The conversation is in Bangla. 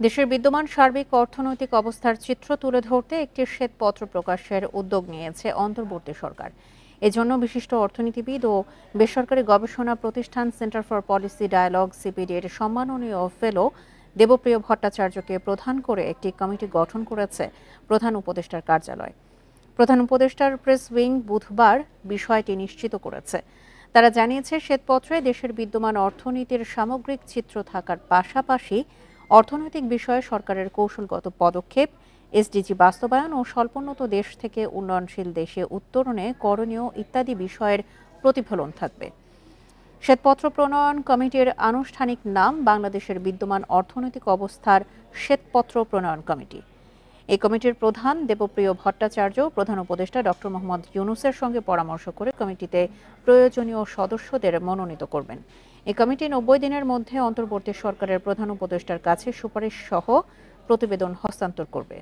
দেশের বিদ্যমান সার্বিক অর্থনৈতিক অবস্থার চিত্র তুলে ধরতে একটি শ্বেতপত্র প্রকাশের উদ্যোগ নিয়েছে অন্তর্বর্তী সরকার। এজন্য বিশিষ্ট অর্থনীতিবিদ ও বেসরকারি গবেষণা প্রতিষ্ঠান সেন্টার ফর পলিসি ডায়ালগ সিপিডির সম্মাননীয় ফেলো দেবপ্রিয় ভট্টাচার্যকে প্রধান করে একটি কমিটি গঠন করেছে প্রধান উপদেষ্টার কার্যালয়। প্রধান উপদেষ্টার প্রেস উইং বুধবার বিষয়টি নিশ্চিত করেছে। তারা জানিয়েছে, শ্বেতপত্রে দেশের বিদ্যমান অর্থনীতির সামগ্রিক চিত্র থাকার পাশাপাশি অর্থনৈতিক বিষয়ে সরকারের কৌশলগত পদক্ষেপ, এসডিজি বাস্তবায়ন ও স্বল্পোন্নত দেশ থেকে উন্নয়নশীল দেশে উত্তরণে করণীয় ইত্যাদি বিষয়ের প্রতিফলন থাকবে। শ্বেতপত্র প্রণয়ন কমিটির আনুষ্ঠানিক নাম বাংলাদেশের বিদ্যমান অর্থনৈতিক অবস্থার শ্বেতপত্র প্রণয়ন কমিটি। এই কমিটির প্রধান দেবপ্রিয় ভট্টাচার্য প্রধান উপদেষ্টা ডক্টর মোহাম্মদ ইউনূসের সঙ্গে পরামর্শ করে কমিটিতে প্রয়োজনীয় সদস্যদের মনোনীত করবেন। এই কমিটি ৯০ দিনের মধ্যে অন্তর্বর্তী সরকারের প্রধান উপদেষ্টার কাছে সুপারিশ সহ প্রতিবেদন হস্তান্তর করবে।